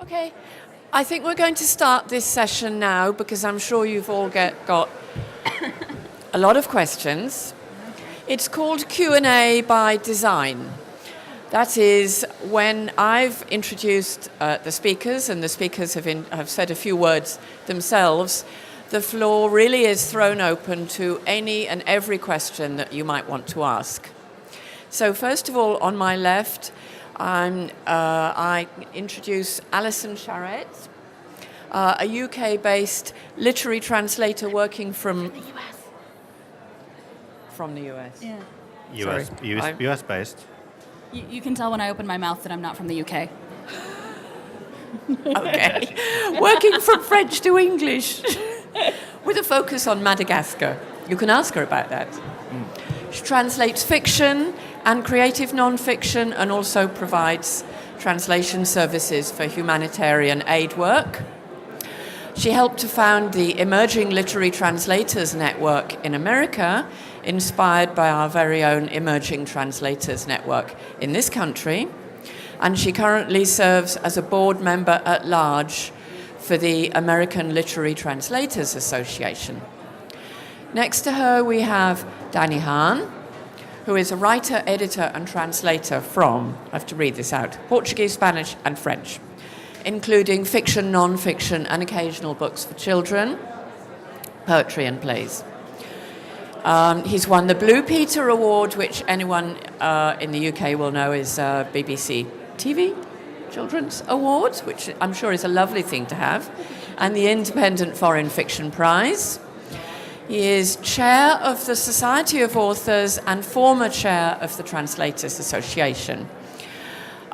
Okay, I think we're going to start this session now because I'm sure you've all got a lot of questions. It's called Q&A by design. That is when I've introduced the speakers and the speakers have said a few words themselves, the floor really is thrown open to any and every question that you might want to ask. So first of all, on my left, I introduce Allison Charette, a UK-based literary translator working from the US. From the US. Yeah. US based. You can tell when I open my mouth that I'm not from the UK. Okay. Working from French to English with a focus on Madagascar. You can ask her about that. She translates fiction and creative non-fiction and also provides translation services for humanitarian aid work. She helped to found the Emerging Literary Translators Network in America, inspired by our very own Emerging Translators Network in this country. And she currently serves as a board member at large for the American Literary Translators Association. Next to her, we have Dani Hahn, who is a writer, editor, and translator from, I have to read this out, Portuguese, Spanish, and French, including fiction, non-fiction, and occasional books for children, poetry, and plays. He's won the Blue Peter Award, which anyone in the UK will know is BBC TV Children's Awards, which I'm sure is a lovely thing to have, and the Independent Foreign Fiction Prize. He is chair of the Society of Authors and former chair of the Translators Association.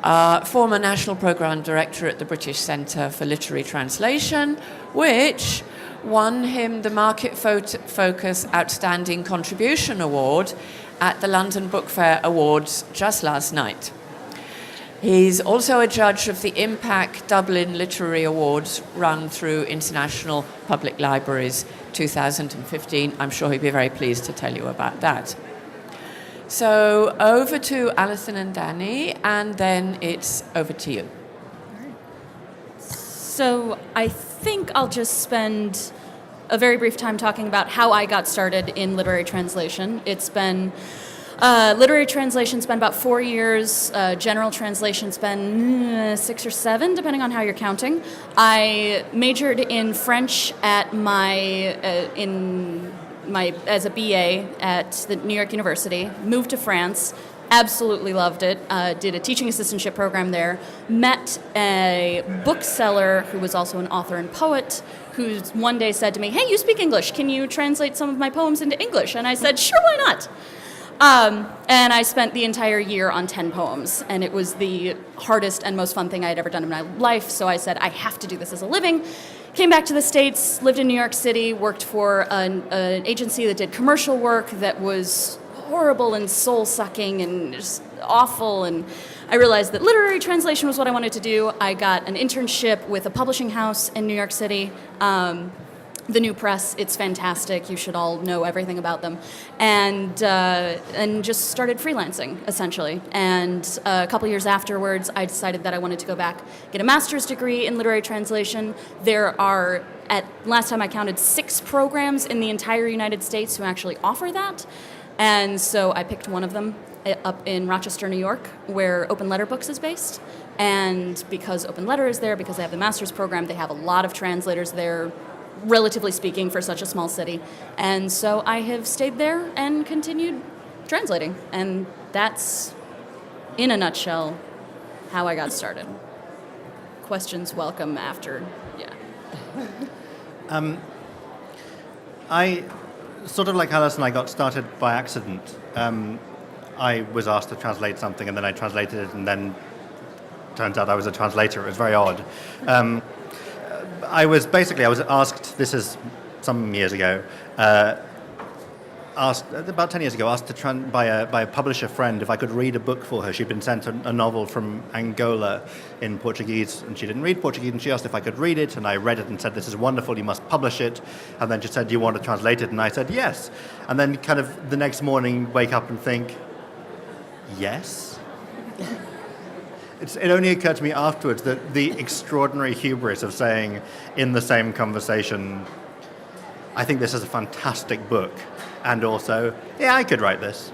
Former National Programme Director at the British Centre for Literary Translation, which won him the Market Focus Outstanding Contribution Award at the London Book Fair Awards just last night. He's also a judge of the Impact Dublin Literary Awards run through International Public Libraries 2015. I'm sure he'd be very pleased to tell you about that. So over to Allison and Dani, and then it's over to you. So I think I'll just spend a very brief time talking about how I got started in literary translation. It's been literary translation's been about 4 years. General translation's been 6 or 7, depending on how you're counting. I majored in French at as a BA at the New York University. Moved to France. Absolutely loved it. Did a teaching assistantship program there. Met a bookseller who was also an author and poet, who one day said to me, "Hey, you speak English. Can you translate some of my poems into English?" And I said, "Sure, why not?" And I spent the entire year on 10 poems, and it was the hardest and most fun thing I had ever done in my life, so I said, I have to do this as a living. Came back to the States, lived in New York City, worked for an agency that did commercial work that was horrible and soul-sucking and just awful, and I realized that literary translation was what I wanted to do. I got an internship with a publishing house in New York City, the New Press. It's fantastic. You should all know everything about them. And just started freelancing, essentially. And a couple years afterwards, I decided that I wanted to go back, get a master's degree in literary translation. There are, at last time I counted, 6 programs in the entire United States who actually offer that. And so I picked one of them up in Rochester, New York, where Open Letter Books is based. And because Open Letter is there, because they have the master's program, they have a lot of translators there, relatively speaking, for such a small city. And so I have stayed there and continued translating. And that's, in a nutshell, how I got started. Questions welcome after, yeah. I, sort of like Allison, I got started by accident. I was asked to translate something, and then I translated it, and then turns out I was a translator. It was very odd. I was asked, this is some years ago, about 10 years ago, asked by a publisher friend if I could read a book for her. She'd been sent a novel from Angola in Portuguese, and she didn't read Portuguese, and she asked if I could read it, and I read it and said, "This is wonderful, you must publish it." And then she said, "Do you want to translate it?" And I said, "Yes." And then kind of the next morning, wake up and think, yes? it only occurred to me afterwards that the extraordinary hubris of saying in the same conversation, I think this is a fantastic book, and also, yeah, I could write this.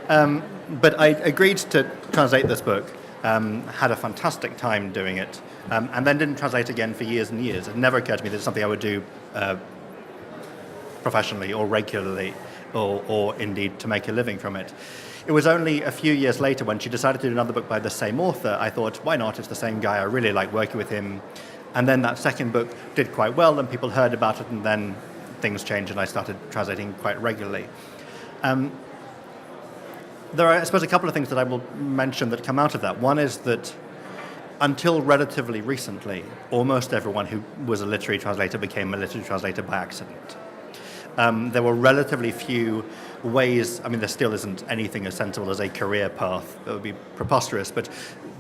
But I agreed to translate this book, had a fantastic time doing it, and then didn't translate again for years and years. It never occurred to me that it's something I would do professionally or regularly, or indeed to make a living from it. It was only a few years later when she decided to do another book by the same author, I thought, why not? It's the same guy. I really like working with him. And then that second book did quite well, and people heard about it, and then things changed, and I started translating quite regularly. There are, I suppose, a couple of things that I will mention that come out of that. One is that until relatively recently, almost everyone who was a literary translator became a literary translator by accident. There were relatively few ways, I mean, there still isn't anything as sensible as a career path. That would be preposterous, but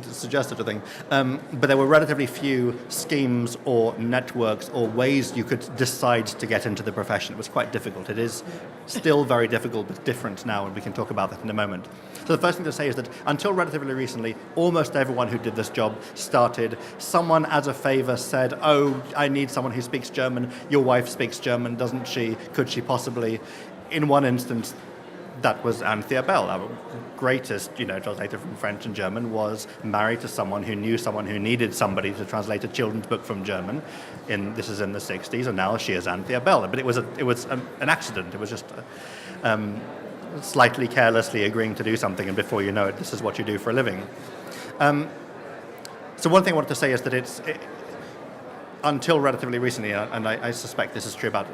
to suggest such a thing. But there were relatively few schemes or networks or ways you could decide to get into the profession. It was quite difficult. It is still very difficult, but different now, and we can talk about that in a moment. So the first thing to say is that until relatively recently, almost everyone who did this job started, someone as a favor said, oh, I need someone who speaks German. Your wife speaks German, doesn't she? Could she possibly? In one instance, that was Anthea Bell, our greatest, translator from French and German, was married to someone who knew someone who needed somebody to translate a children's book from German. This is in the 60s, and now she is Anthea Bell. But it was an accident. It was just slightly carelessly agreeing to do something, and before you know it, this is what you do for a living. So one thing I wanted to say is that until relatively recently, and I suspect this is true about,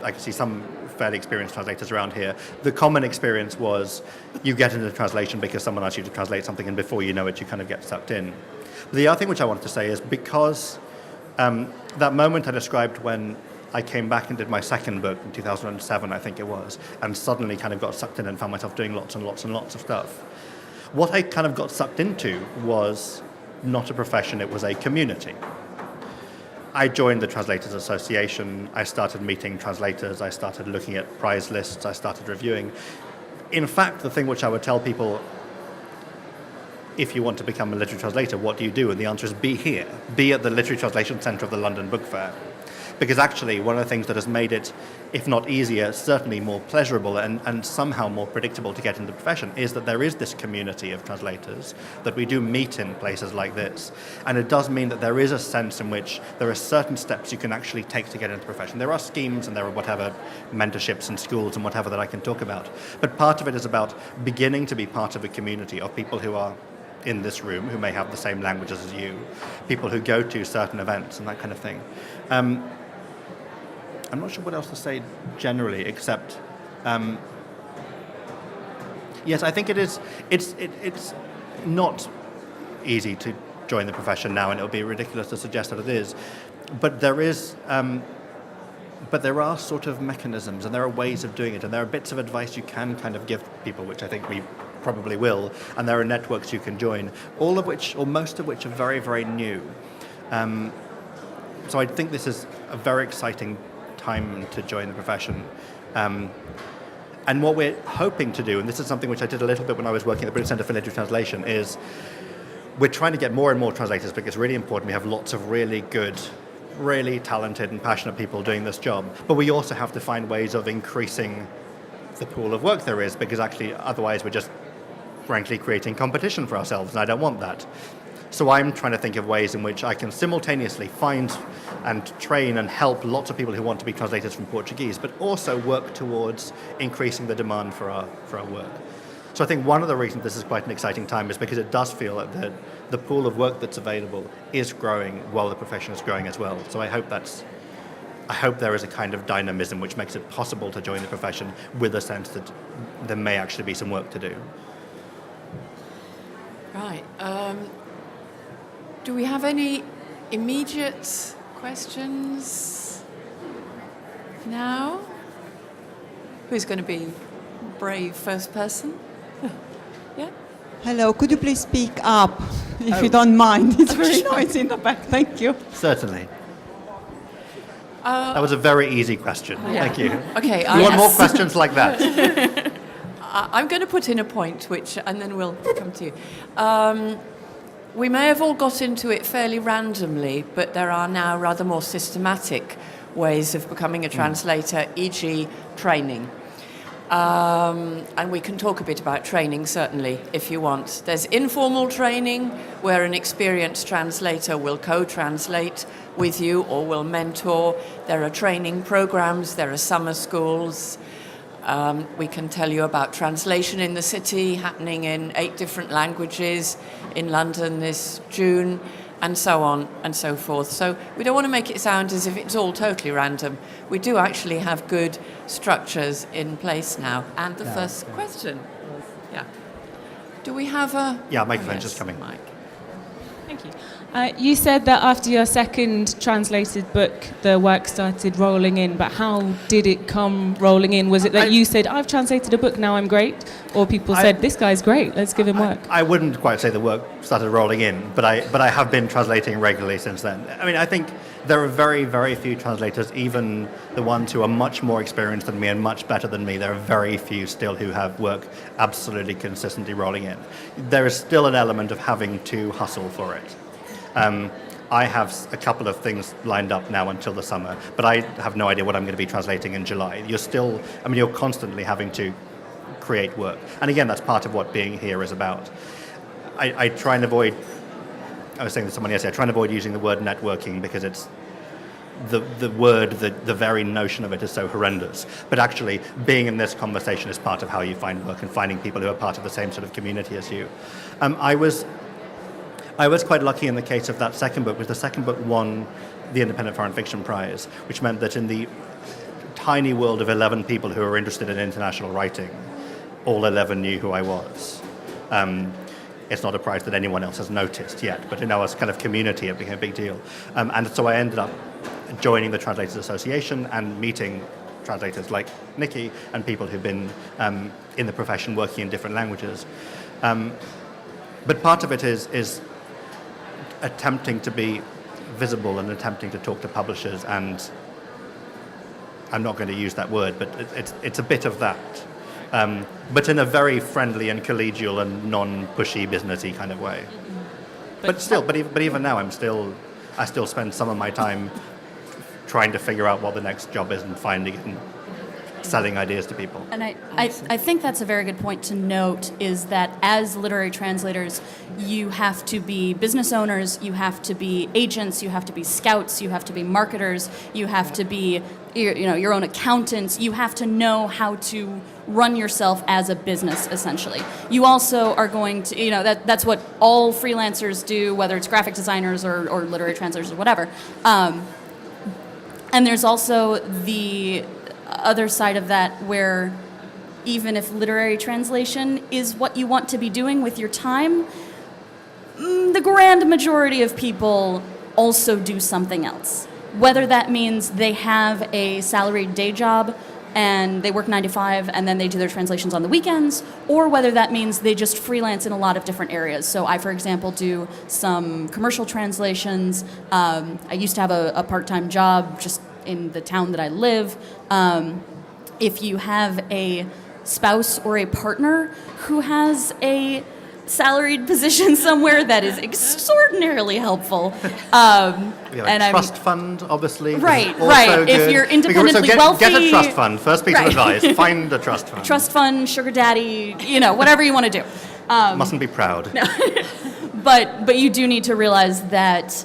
I can see some fairly experienced translators around here, the common experience was you get into translation because someone asks you to translate something, and before you know it, you kind of get sucked in. The other thing which I wanted to say is because that moment I described when I came back and did my second book in 2007, I think it was, and suddenly kind of got sucked in and found myself doing lots and lots and lots of stuff. What I kind of got sucked into was not a profession, it was a community. I joined the Translators Association, I started meeting translators, I started looking at prize lists, I started reviewing. In fact, the thing which I would tell people, if you want to become a literary translator, what do you do? And the answer is be here. Be at the Literary Translation Centre of the London Book Fair. Because actually, one of the things that has made it, if not easier, certainly more pleasurable and somehow more predictable to get into the profession is that there is this community of translators, that we do meet in places like this. And it does mean that there is a sense in which there are certain steps you can actually take to get into the profession. There are schemes and there are whatever mentorships and schools and whatever that I can talk about. But part of it is about beginning to be part of a community of people who are in this room, who may have the same languages as you, people who go to certain events and that kind of thing. I'm not sure what else to say generally, except, yes, I think it's not easy to join the profession now, and it would be ridiculous to suggest that it is. But there are sort of mechanisms, and there are ways of doing it, and there are bits of advice you can kind of give people, which I think we probably will, and there are networks you can join, all of which, or most of which, are very, very new. So I think this is a very exciting time to join the profession. And what we're hoping to do, and this is something which I did a little bit when I was working at the British Centre for Literary Translation, is we're trying to get more and more translators because it's really important. We have lots of really good, really talented and passionate people doing this job. But we also have to find ways of increasing the pool of work there is, because actually otherwise we're just frankly creating competition for ourselves, and I don't want that. So I'm trying to think of ways in which I can simultaneously find and train and help lots of people who want to be translators from Portuguese, but also work towards increasing the demand for our work. So I think one of the reasons this is quite an exciting time is because it does feel that the pool of work that's available is growing while the profession is growing as well. So I hope there is a kind of dynamism which makes it possible to join the profession with a sense that there may actually be some work to do. Right. Do we have any immediate questions now? Who's going to be brave first person? Yeah? Hello, could you please speak up, if you don't mind? It's very noisy in the back. Thank you. Certainly. That was a very easy question. Yeah. Thank you. Okay. You want more questions like that? I'm going to put in a point, and then we'll come to you. We may have all got into it fairly randomly, but there are now rather more systematic ways of becoming a translator, e.g. training. And we can talk a bit about training, certainly, if you want. There's informal training, where an experienced translator will co-translate with you or will mentor. There are training programs, there are summer schools. We can tell you about translation in the city, happening in 8 different languages in London this June, and so on and so forth. So we don't want to make it sound as if it's all totally random. We do actually have good structures in place now. And the first question. Yeah. Do we have a... Yeah, microphone's just coming. Mike. Thank you. You said that after your second translated book, the work started rolling in, but how did it come rolling in? Was it that you said, I've translated a book, now I'm great? Or people said, this guy's great, let's give him work? I wouldn't quite say the work started rolling in, but I have been translating regularly since then. I mean, I think there are very, very few translators, even the ones who are much more experienced than me and much better than me. There are very few still who have work absolutely consistently rolling in. There is still an element of having to hustle for it. I have a couple of things lined up now until the summer, but I have no idea what I'm going to be translating in July. You're constantly having to create work. And again, that's part of what being here is about. I try and avoid, I was saying to someone yesterday, I try and avoid using the word networking because it's the very notion of it is so horrendous. But actually, being in this conversation is part of how you find work and finding people who are part of the same sort of community as you. I was quite lucky in the case of that second book, because the second book won the Independent Foreign Fiction Prize, which meant that in the tiny world of 11 people who are interested in international writing, all 11 knew who I was. It's not a prize that anyone else has noticed yet, but in our kind of community it became a big deal. And so I ended up joining the Translators Association and meeting translators like Nikki and people who've been in the profession working in different languages. But part of it is attempting to be visible and attempting to talk to publishers, and I'm not going to use that word, but it's a bit of that. But in a very friendly and collegial and non-pushy, businessy kind of way. But even now, I still spend some of my time trying to figure out what the next job is and finding it and selling ideas to people. And I think that's a very good point to note, is that as literary translators, you have to be business owners, you have to be agents, you have to be scouts, you have to be marketers, you have to be your own accountants, you have to know how to run yourself as a business, essentially. You also are going to, that's what all freelancers do, whether it's graphic designers or literary translators or whatever. And there's also the other side of that, where even if literary translation is what you want to be doing with your time, the grand majority of people also do something else. Whether that means they have a salaried day job and they work 9 to 5 and then they do their translations on the weekends, or whether that means they just freelance in a lot of different areas. So I, for example, do some commercial translations. I used to have a part-time job just in the town that I live. If you have a spouse or a partner who has a salaried position somewhere, that is extraordinarily helpful. Trust fund, obviously. Right. Good. If you're independently wealthy, get a trust fund. First piece of advice: find a trust fund. Trust fund, sugar daddy, whatever you want to do. Mustn't be proud. No. But you do need to realize that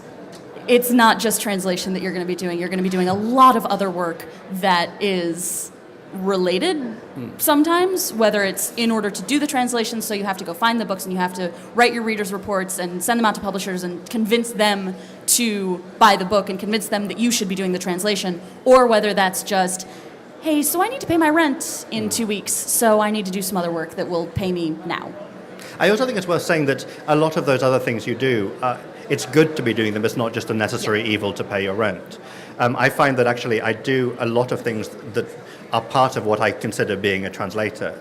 it's not just translation that you're going to be doing. You're going to be doing a lot of other work that is related sometimes, whether it's in order to do the translation, so you have to go find the books and you have to write your readers' reports and send them out to publishers and convince them to buy the book and convince them that you should be doing the translation, or whether that's just, hey, so I need to pay my rent in 2 weeks, so I need to do some other work that will pay me now. I also think it's worth saying that a lot of those other things you do, it's good to be doing them. It's not just a necessary evil to pay your rent. I find that actually I do a lot of things that are part of what I consider being a translator,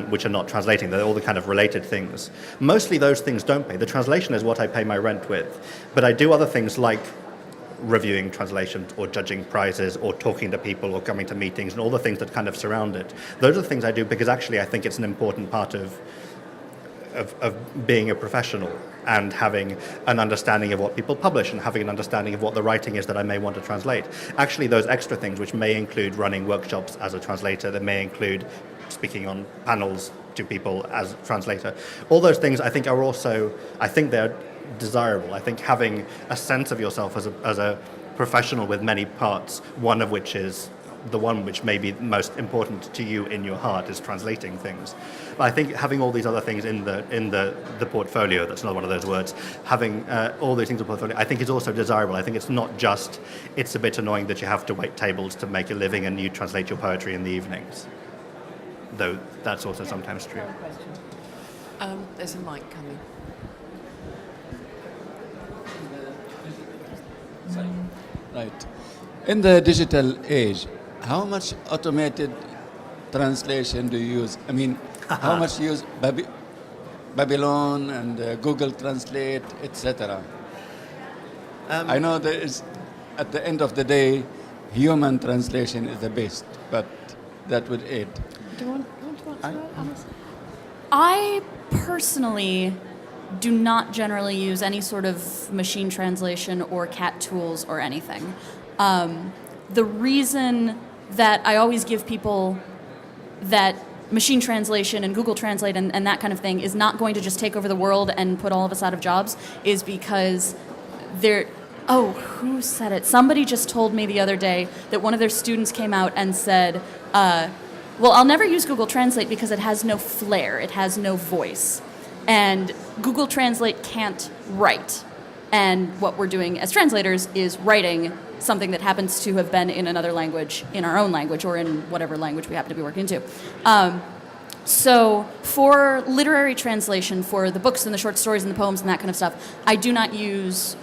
which are not translating. They're all the kind of related things. Mostly those things don't pay. The translation is what I pay my rent with. But I do other things like reviewing translations or judging prizes or talking to people or coming to meetings and all the things that kind of surround it. Those are the things I do because actually I think it's an important part of being a professional. and having an understanding of what people publish and having an understanding of what the writing is that I may want to translate. Actually, those extra things, which may include running workshops as a translator, that may include speaking on panels to people as a translator, all those things I think are also, I think they're desirable. I think having a sense of yourself as a professional with many parts, one of which is the one which may be most important to you in your heart is translating things. But I think having all these other things in the portfolio, that's not one of those words, having all these things in the portfolio, I think is also desirable. I think it's not just, it's a bit annoying that you have to wait tables to make a living and you translate your poetry in the evenings. Though that's also sometimes true. There's a mic coming. Right. In the digital age, how much automated translation do you use? I mean, how much you use Babylon and Google Translate, etc.? I know there is, at the end of the day, human translation is the best, but that would aid. Do you want to answer that, Allison? I personally do not generally use any sort of machine translation or cat tools or anything. The reason that I always give people that machine translation and Google Translate and that kind of thing is not going to just take over the world and put all of us out of jobs is because who said it? Somebody just told me the other day that one of their students came out and said, well, I'll never use Google Translate because it has no flair, it has no voice. And Google Translate can't write. And what we're doing as translators is writing something that happens to have been in another language, in our own language, or in whatever language we happen to be working into. So for literary translation, for the books and the short stories and the poems and that kind of stuff, I do not use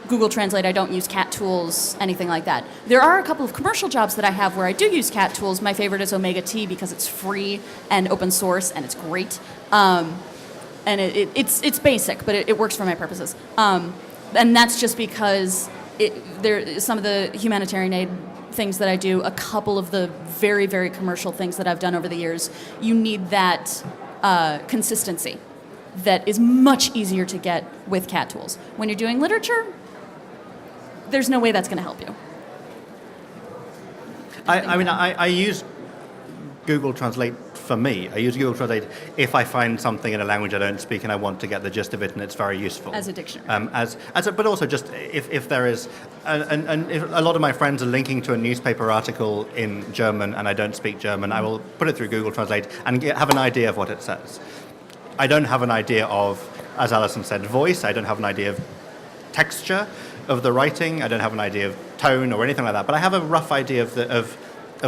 Google Translate, I don't use cat tools, anything like that. There are a couple of commercial jobs that I have where I do use cat tools. My favorite is Omega T because it's free and open source and it's great. And it's basic, but it works for my purposes. And that's just because some of the humanitarian aid things that I do, a couple of the very, very commercial things that I've done over the years, you need that consistency that is much easier to get with cat tools. When you're doing literature, there's no way that's going to help you. I use Google Translate for me. I use Google Translate if I find something in a language I don't speak and I want to get the gist of it, and it's very useful. As a dictionary. But also just if there is, and if a lot of my friends are linking to a newspaper article in German and I don't speak German, I will put it through Google Translate and have an idea of what it says. I don't have an idea of, as Allison said, voice. I don't have an idea of texture of the writing. I don't have an idea of tone or anything like that. But I have a rough idea of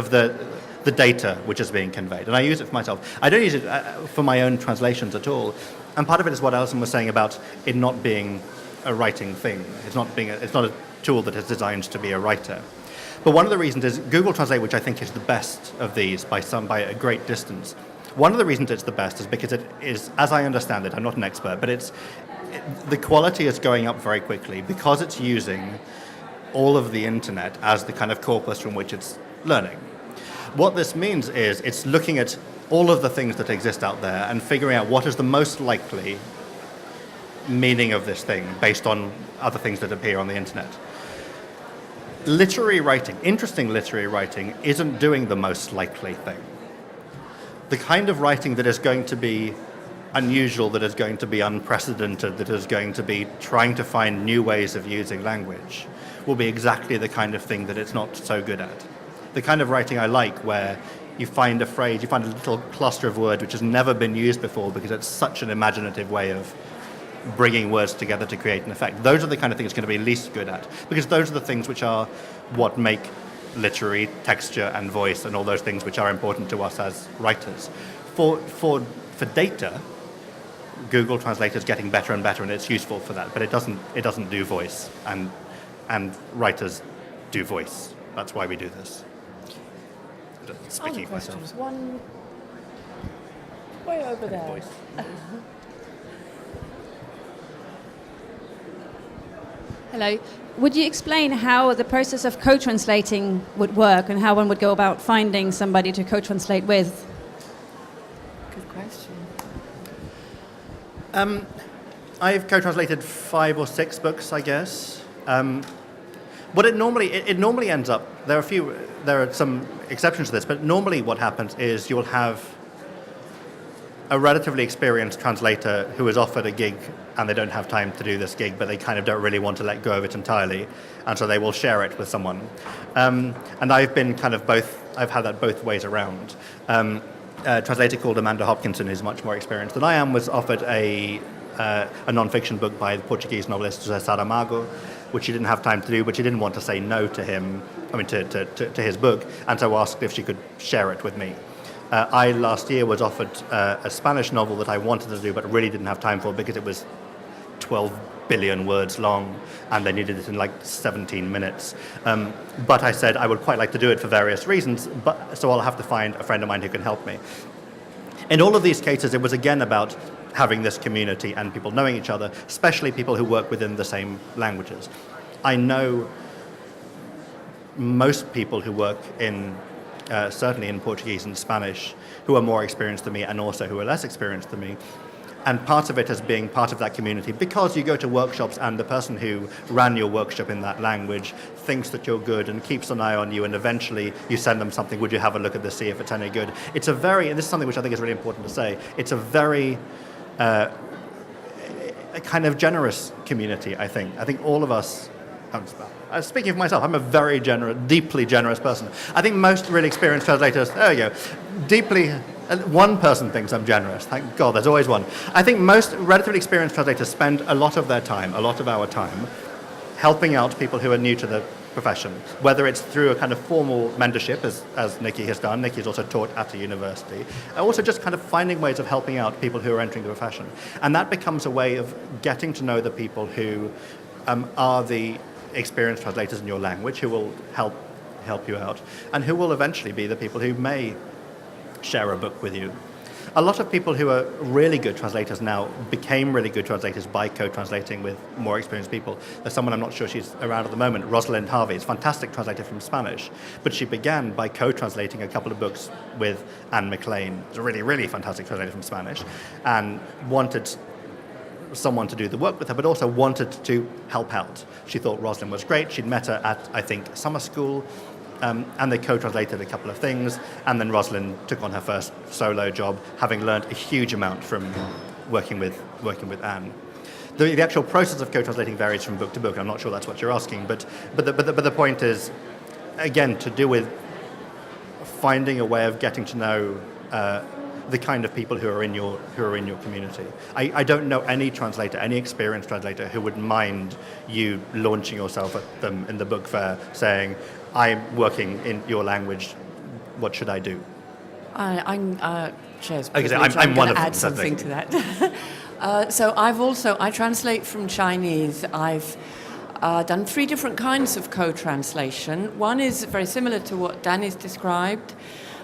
the data which is being conveyed, and I use it for myself. I don't use it for my own translations at all. And part of it is what Allison was saying about it not being a writing thing. It's not a tool that is designed to be a writer. But one of the reasons is Google Translate, which I think is the best of these by a great distance. One of the reasons it's the best is because it is, as I understand it, I'm not an expert, but the quality is going up very quickly because it's using all of the internet as the kind of corpus from which it's learning. What this means is it's looking at all of the things that exist out there and figuring out what is the most likely meaning of this thing based on other things that appear on the internet. Literary writing, interesting literary writing, isn't doing the most likely thing. The kind of writing that is going to be unusual, that is going to be unprecedented, that is going to be trying to find new ways of using language, will be exactly the kind of thing that it's not so good at. The kind of writing I like, where you find a phrase, you find a little cluster of words which has never been used before because it's such an imaginative way of bringing words together to create an effect. Those are the kind of things it's going to be least good at, because those are the things which are what make literary texture and voice and all those things which are important to us as writers. For data, Google Translate is getting better and better, and it's useful for that, but it doesn't do voice, and writers do voice. That's why we do this. Speaking of myself. One way over there. Voice. Hello. Would you explain how the process of co-translating would work and how one would go about finding somebody to co-translate with? Good question. I've co-translated 5 or 6 books, I guess. What it normally ends up, there are some exceptions to this, but normally what happens is you'll have a relatively experienced translator who is offered a gig and they don't have time to do this gig, but they kind of don't really want to let go of it entirely, and so they will share it with someone. And I've been kind of both, I've had that both ways around. A translator called Amanda Hopkinson, who's much more experienced than I am, was offered a non-fiction book by the Portuguese novelist José Saramago, which she didn't have time to do, but she didn't want to say no to him, to his book, and so asked if she could share it with me. I last year was offered a Spanish novel that I wanted to do but really didn't have time for because it was 12 billion words long and they needed it in like 17 minutes. But I said I would quite like to do it for various reasons, so I'll have to find a friend of mine who can help me. In all of these cases, it was again about having this community and people knowing each other, especially people who work within the same languages. I know most people who work in certainly in Portuguese and Spanish, who are more experienced than me and also who are less experienced than me. And part of it is being part of that community because you go to workshops and the person who ran your workshop in that language thinks that you're good and keeps an eye on you, and eventually you send them something, would you have a look at this, see if it's any good. It's a very, and this is something which I think is really important to say, it's a very a kind of generous community, I think. I think all of us, speaking of myself, I'm a very generous, deeply generous person. I think most really experienced translators, there you go, deeply, one person thinks I'm generous. Thank God, there's always one. I think most relatively experienced translators spend a lot of their time, a lot of our time, helping out people who are new to the profession, whether it's through a kind of formal mentorship, as Nikki has done. Nikki's also taught at a university. Also just kind of finding ways of helping out people who are entering the profession. And that becomes a way of getting to know the people who are the experienced translators in your language, who will help you out, and who will eventually be the people who may share a book with you. A lot of people who are really good translators now became really good translators by co-translating with more experienced people. There's someone, I'm not sure she's around at the moment, Rosalind Harvey, is a fantastic translator from Spanish, but she began by co-translating a couple of books with Anne McLean, who's a really, really fantastic translator from Spanish, and wanted someone to do the work with her, but also wanted to help out. She thought Rosalind was great. She'd met her at, I think, summer school, and they co-translated a couple of things, and then Rosalind took on her first solo job, having learned a huge amount from working with Anne. The actual process of co-translating varies from book to book. I'm not sure that's what you're asking, but the point is, again, to do with finding a way of getting to know the kind of people who are in your community. I don't know any translator, any experienced translator, who would mind you launching yourself at them in the book fair, saying, "I'm working in your language. What should I do?" I'm Chair's Okay, so privilege. I'm one of them. Add something to that. So I translate from Chinese. I've done 3 different kinds of co-translation. One is very similar to what Danny's described.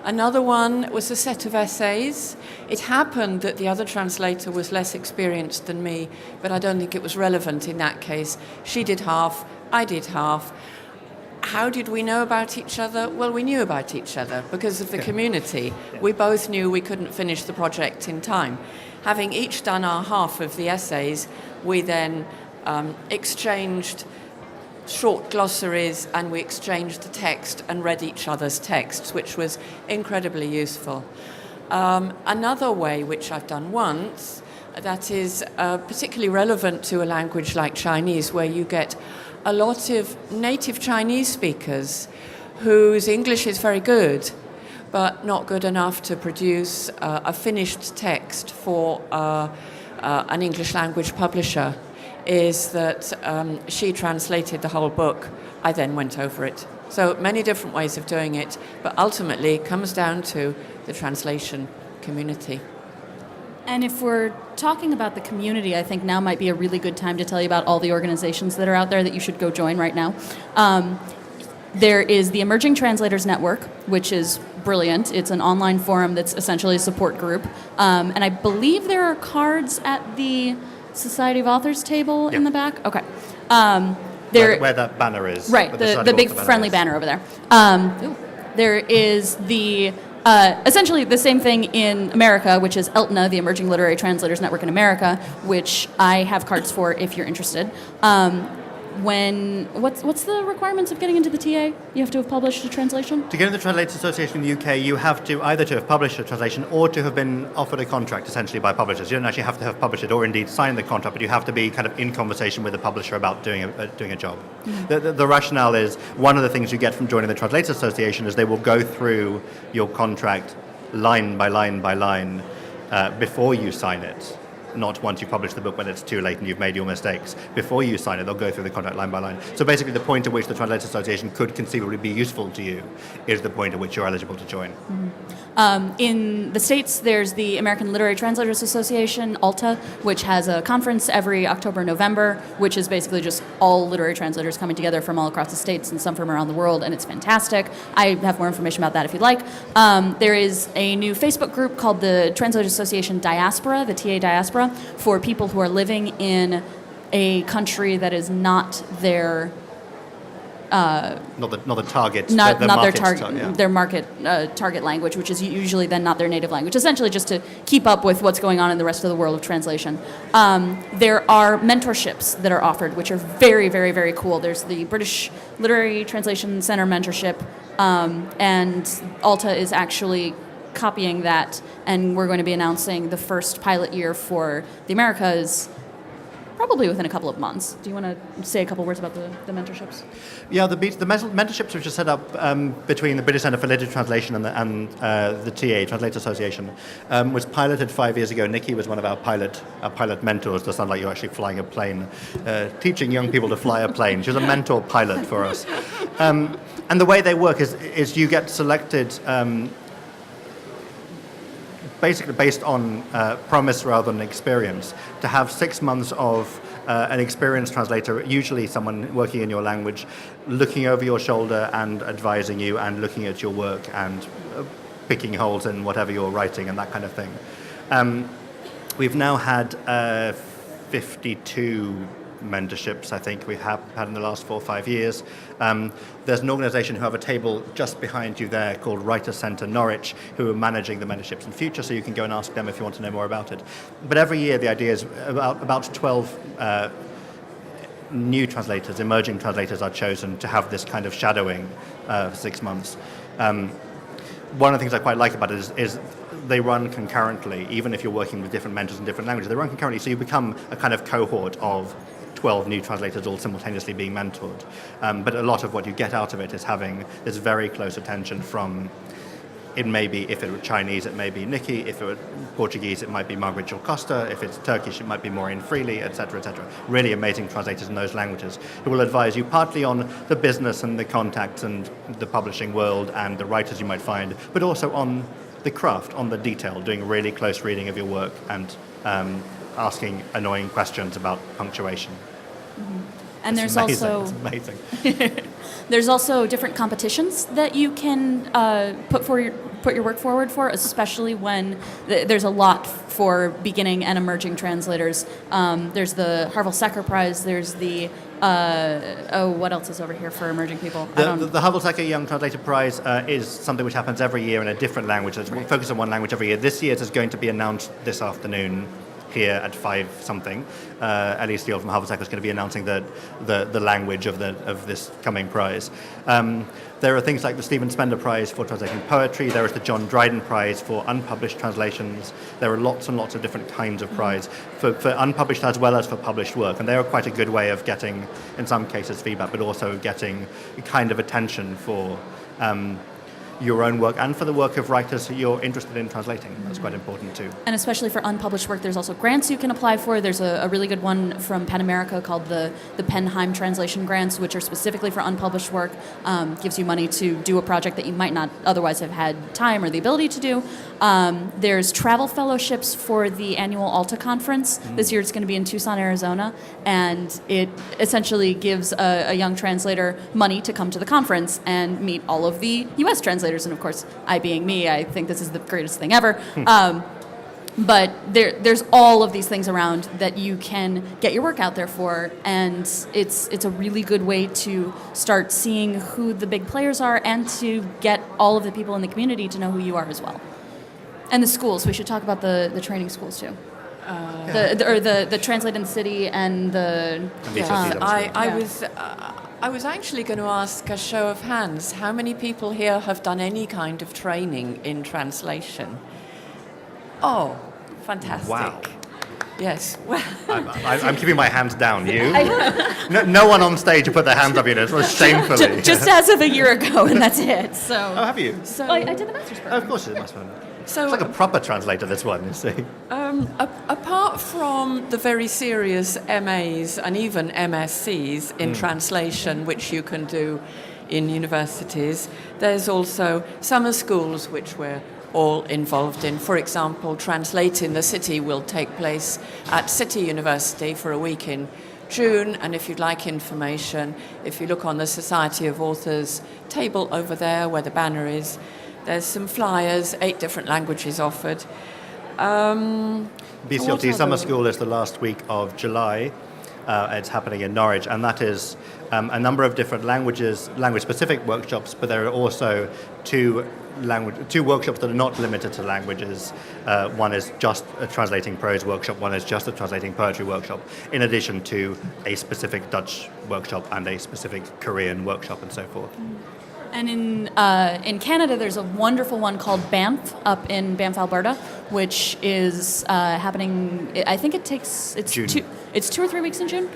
Another one was a set of essays. It happened that the other translator was less experienced than me, but I don't think it was relevant in that case. She did half, I did half. How did we know about each other? Well, we knew about each other because of the community. We both knew we couldn't finish the project in time. Having each done our half of the essays, we then exchanged short glossaries, and we exchanged the text and read each other's texts, which was incredibly useful. Another way, which I've done once, that is particularly relevant to a language like Chinese, where you get a lot of native Chinese speakers whose English is very good, but not good enough to produce a finished text for an English language publisher, is that she translated the whole book. I then went over it. So many different ways of doing it, but ultimately it comes down to the translation community. And if we're talking about the community, I think now might be a really good time to tell you about all the organizations that are out there that you should go join right now. There is the Emerging Translators Network, which is brilliant. It's an online forum that's essentially a support group. And I believe there are cards at the Society of Authors table in the back. Okay. Where that banner is. Right, the big friendly banner over there. There is the Essentially the same thing in America, which is ELTNA, the Emerging Literary Translators Network in America, which I have cards for if you're interested. What's the requirements of getting into the TA? You have to have published a translation? To get into the Translators Association in the UK, you have to either to have published a translation or to have been offered a contract, essentially, by publishers. You don't actually have to have published it or indeed signed the contract, but you have to be kind of in conversation with the publisher about doing a job. Mm-hmm. The rationale is, one of the things you get from joining the Translators Association is they will go through your contract line by line by line before you sign it. Not once you publish the book when it's too late and you've made your mistakes. Before you sign it, they'll go through the contract line by line. So basically the point at which the Translators Association could conceivably be useful to you is the point at which you're eligible to join. Mm-hmm. In the States, there's the American Literary Translators Association, ALTA, which has a conference every October, November, which is basically just all literary translators coming together from all across the States and some from around the world, and it's fantastic. I have more information about that if you'd like. There is a new Facebook group called the Translators Association Diaspora, the TA Diaspora, for people who are living in a country that is not their not the target, not their target, their market target language, which is usually then not their native language. Essentially, just to keep up with what's going on in the rest of the world of translation. There are mentorships that are offered, which are very, very, very cool. There's the British Literary Translation Center mentorship, and ALTA is actually copying that, and we're going to be announcing the first pilot year for the Americas probably within a couple of months. Do you want to say a couple words about the mentorships? Yeah, the mentorships which are set up between the British Centre for Literary Translation and the TA, Translator Association, was piloted 5 years ago. Nikki was one of our pilot mentors. Does sound like you're actually flying a plane, teaching young people to fly a plane. She was a mentor pilot for us. And the way they work is you get selected basically based on promise rather than experience, to have 6 months of an experienced translator, usually someone working in your language, looking over your shoulder and advising you and looking at your work and picking holes in whatever you're writing and that kind of thing. We've now had 52 mentorships, I think we have had in the last 4 or 5 years. There's an organisation who have a table just behind you there called Writer Centre Norwich, who are managing the mentorships in future, so you can go and ask them if you want to know more about it. But every year the idea is about 12 new translators, emerging translators are chosen to have this kind of shadowing for 6 months. One of the things I quite like about it is they run concurrently, even if you're working with different mentors in different languages. They run concurrently, so you become a kind of cohort of 12 new translators all simultaneously being mentored. But a lot of what you get out of it is having this very close attention from, it may be, if it were Chinese, it may be Nikki, if it were Portuguese, it might be Margaret Jill Costa, if it's Turkish, it might be Maureen Freely, etc., etc. Really amazing translators in those languages who will advise you partly on the business and the contacts and the publishing world and the writers you might find, but also on the craft, on the detail, doing really close reading of your work and asking annoying questions about punctuation. Mm-hmm. And it's there's amazing. There's also different competitions that you can put your work forward for, especially when there's a lot for beginning and emerging translators. There's the Harville Secker Prize. There's the what else is over here for emerging people? The Harville Secker Young Translator Prize is something which happens every year in a different language. We focus on one language every year. This year's is going to be announced this afternoon here at 5-something. Ellie Steele from Harville Secker is going to be announcing the language of this coming prize. There are things like the Stephen Spender Prize for translating poetry. There is the John Dryden Prize for unpublished translations. There are lots and lots of different kinds of prize for unpublished as well as for published work. And they are quite a good way of getting, in some cases, feedback, but also getting a kind of attention for your own work and for the work of writers who you're interested in translating. That's quite important too. And especially for unpublished work, there's also grants you can apply for. There's a really good one from Penn America called the Penheim Translation Grants, which are specifically for unpublished work. Gives you money to do a project that you might not otherwise have had time or the ability to do. There's travel fellowships for the annual ALTA conference. This year it's going to be in Tucson, Arizona, and it essentially gives a young translator money to come to the conference and meet all of the U.S. translators. And of course, I being me, I think this is the greatest thing ever. But there's all of these things around that you can get your work out there for, and it's a really good way to start seeing who the big players are and to get all of the people in the community to know who you are as well. And the schools, we should talk about the training schools too. The Translate in the City and the... I was actually going to ask a show of hands. How many people here have done any kind of training in translation? Oh, fantastic. Wow. Yes. Well, I'm keeping my hands down. You? No one on stage who put their hands up, shamefully. Just as of a year ago, and that's it. So. Oh, have you? So I did the master's program. Oh, of course it must have. So, it's like a proper translator, this one, you see. Apart from the very serious MAs and even MScs in translation, which you can do in universities, there's also summer schools which we're all involved in. For example, Translate in the City will take place at City University for a week in June, and if you'd like information, if you look on the Society of Authors table over there where the banner is, there's some flyers, 8 different languages offered. BCLT Summer School is the last week of July. It's happening in Norwich, and that is a number of different language-specific workshops, but there are also two workshops that are not limited to languages. One is just a translating prose workshop, one is just a translating poetry workshop, in addition to a specific Dutch workshop and a specific Korean workshop and so forth. And in Canada, there's a wonderful one called Banff up in Banff, Alberta, which is happening. I think it's June. 2 or 3 weeks in June.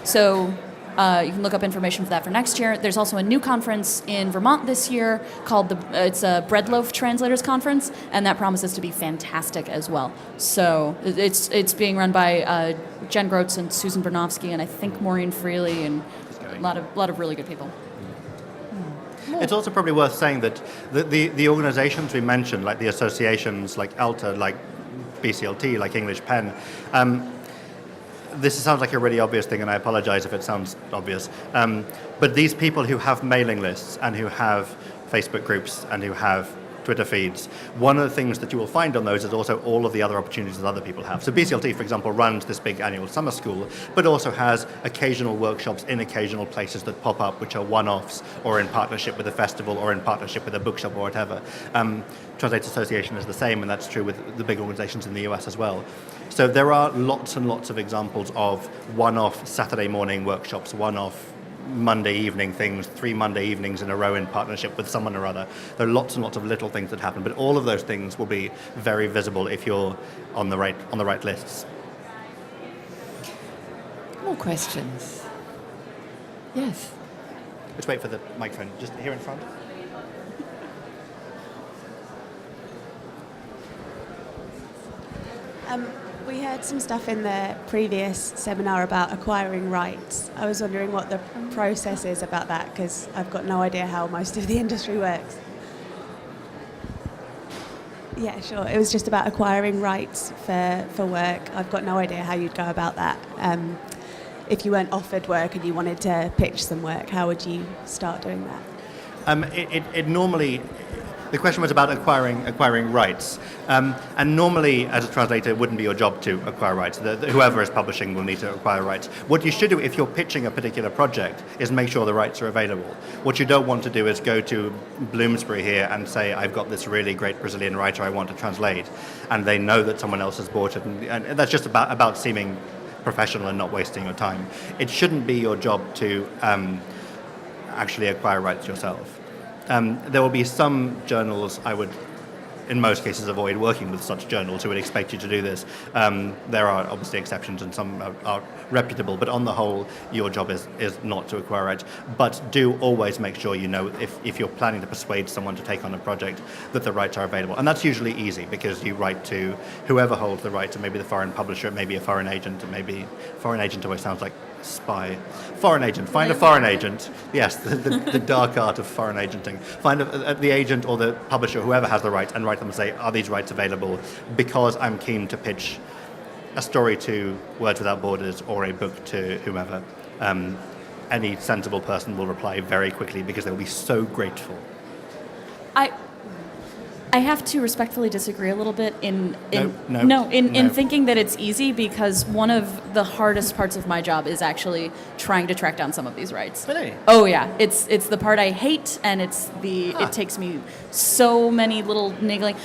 So you can look up information for that for next year. There's also a new conference in Vermont this year called it's a Breadloaf Translators Conference, and that promises to be fantastic as well. So it's being run by Jen Groats and Susan Bernovsky, and I think Maureen Freely, and a lot of really good people. It's also probably worth saying that the organizations we mentioned, like the associations like ALTA, like BCLT, like English Pen, this sounds like a really obvious thing, and I apologize if it sounds obvious, but these people who have mailing lists and who have Facebook groups and who have Twitter feeds, one of the things that you will find on those is also all of the other opportunities that other people have. So BCLT, for example, runs this big annual summer school, but also has occasional workshops in occasional places that pop up, which are one-offs or in partnership with a festival or in partnership with a bookshop or whatever. Translators Association is the same, and that's true with the big organizations in the US as well. So there are lots and lots of examples of one-off Saturday morning workshops, one-off Monday evening things, 3 Monday evenings in a row in partnership with someone or other. There are lots and lots of little things that happen, but all of those things will be very visible if you're on the right lists. More questions? Yes. Let's wait for the microphone. Just here in front. We heard some stuff in the previous seminar about acquiring rights. I was wondering what the process is about that, because I've got no idea how most of the industry works. Yeah, sure. It was just about acquiring rights for work. I've got no idea how you'd go about that. If you weren't offered work and you wanted to pitch some work, how would you start doing that? It normally... The question was about acquiring rights, and normally, as a translator, it wouldn't be your job to acquire rights. Whoever is publishing will need to acquire rights. What you should do if you're pitching a particular project is make sure the rights are available. What you don't want to do is go to Bloomsbury here and say, I've got this really great Brazilian writer I want to translate, and they know that someone else has bought it, and that's just about seeming professional and not wasting your time. It shouldn't be your job to actually acquire rights yourself. There will be some journals I would, in most cases, avoid working with such journals who would expect you to do this. There are obviously exceptions, and some are reputable, but on the whole, your job is not to acquire rights. But do always make sure you know if you're planning to persuade someone to take on a project that the rights are available. And that's usually easy, because you write to whoever holds the rights, and maybe the foreign publisher, it may be a foreign agent, and maybe foreign agent always sounds like spy. Foreign agent. Find a foreign agent. Yes, the dark art of foreign agenting. Find the agent or the publisher, whoever has the rights, and write them and say, are these rights available? Because I'm keen to pitch a story to Words Without Borders or a book to whomever. Any sensible person will reply very quickly, because they will be so grateful. I have to respectfully disagree a little bit in No. thinking that it's easy, because one of the hardest parts of my job is actually trying to track down some of these rights. Really? Oh yeah, it's the part I hate, and it takes me so many little niggling.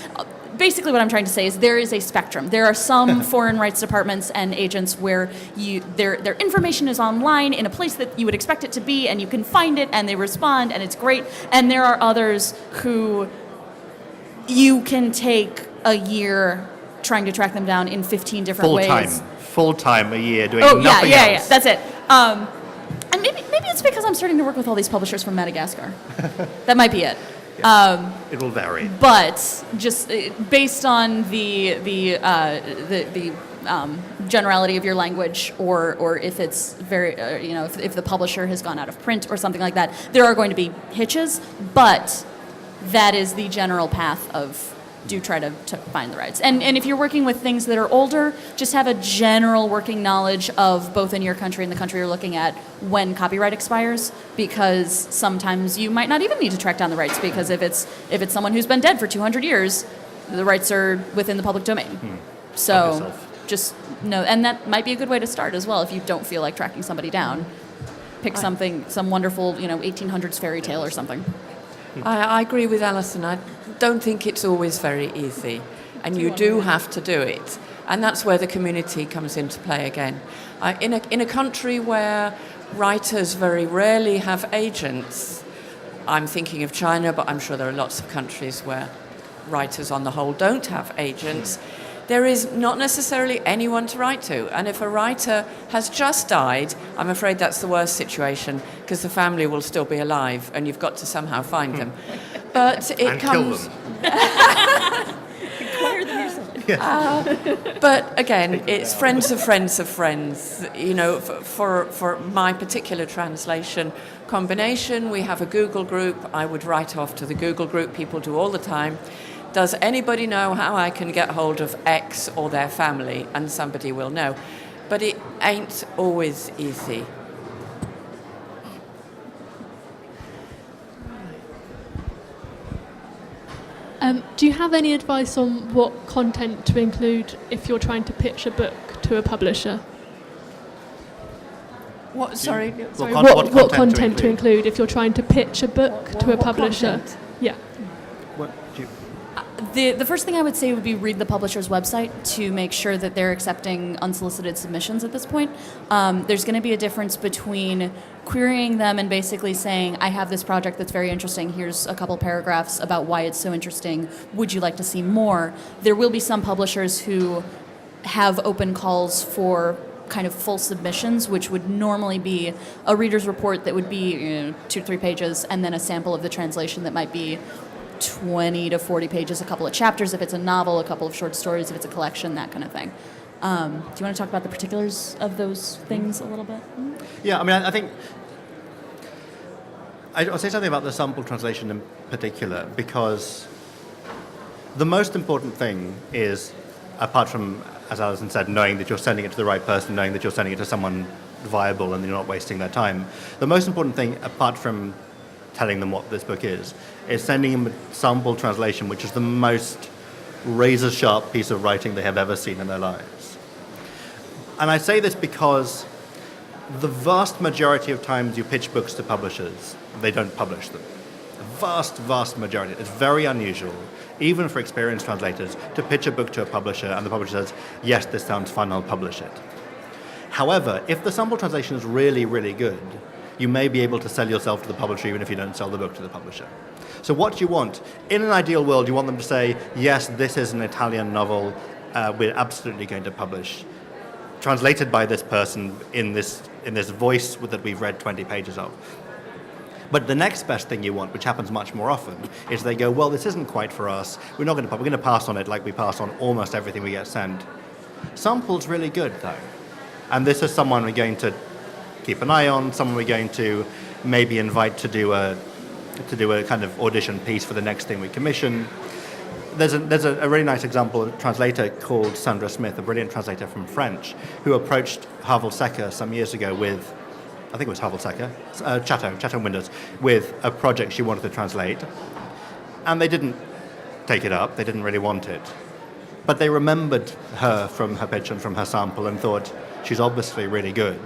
Basically, what I'm trying to say is there is a spectrum. There are some foreign rights departments and agents where their information is online in a place that you would expect it to be, and you can find it, and they respond, and it's great. And there are others who you can take a year trying to track them down in 15 different ways. Full time a year doing nothing else. Yeah, that's it. And maybe it's because I'm starting to work with all these publishers from Madagascar. That might be it. It will vary. But just based on the generality of your language, or if it's very, if the publisher has gone out of print or something like that, there are going to be hitches. But that is the general path of do try to find the rights. And if you're working with things that are older, just have a general working knowledge of both in your country and the country you're looking at when copyright expires, because sometimes you might not even need to track down the rights, because if it's someone who's been dead for 200 years, the rights are within the public domain. So just know, and that might be a good way to start as well if you don't feel like tracking somebody down. Pick some wonderful, 1800s fairy tale or something. I agree with Allison. I don't think it's always very easy, and you do have to do it. And that's where the community comes into play again. In a country where writers very rarely have agents, I'm thinking of China, but I'm sure there are lots of countries where writers on the whole don't have agents, there is not necessarily anyone to write to. And if a writer has just died, I'm afraid that's the worst situation, because the family will still be alive and you've got to somehow find them. But it and comes... kill them. But again, it's friends of friends of friends. For my particular translation combination, we have a Google group. I would write off to the Google group. People do all the time. Does anybody know how I can get hold of X or their family? And somebody will know. But it ain't always easy. Do you have any advice on what content to include if you're trying to pitch a book to a publisher? What? Sorry. What content to include if you're trying to pitch a book to a publisher? Content? Yeah. What do you... The first thing I would say would be read the publisher's website to make sure that they're accepting unsolicited submissions at this point. There's going to be a difference between querying them and basically saying, I have this project that's very interesting, here's a couple paragraphs about why it's so interesting, would you like to see more? There will be some publishers who have open calls for kind of full submissions, which would normally be a reader's report that would be 2 to 3 pages, and then a sample of the translation that might be 20 to 40 pages, a couple of chapters if it's a novel, a couple of short stories if it's a collection, that kind of thing. Do you want to talk about the particulars of those things a little bit? Yeah, I mean, I think I'll say something about the sample translation in particular, because the most important thing is, apart from, as Alison said, knowing that you're sending it to the right person, knowing that you're sending it to someone viable and you're not wasting their time, the most important thing, apart from telling them what this book is sending them a sample translation, which is the most razor-sharp piece of writing they have ever seen in their lives. And I say this because the vast majority of times you pitch books to publishers, they don't publish them. The vast, vast majority. It's very unusual, even for experienced translators, to pitch a book to a publisher and the publisher says, yes, this sounds fun, I'll publish it. However, if the sample translation is really, really good, you may be able to sell yourself to the publisher even if you don't sell the book to the publisher. So what do you want? In an ideal world, you want them to say, yes, this is an Italian novel we're absolutely going to publish, translated by this person in this voice that we've read 20 pages of. But the next best thing you want, which happens much more often, is they go, well, this isn't quite for us. We're going to pass on it like we pass on almost everything we get sent. Sample's really good, though. And this is someone we're going to keep an eye on, someone we're going to maybe invite to do a kind of audition piece for the next thing we commission. There's a really nice example of a translator called Sandra Smith, a brilliant translator from French, who approached Havel Secker some years ago with, I think it was Havel Secker, Chateau Windows, with a project she wanted to translate. And they didn't take it up. They didn't really want it. But they remembered her from her pitch and from her sample and thought, she's obviously really good.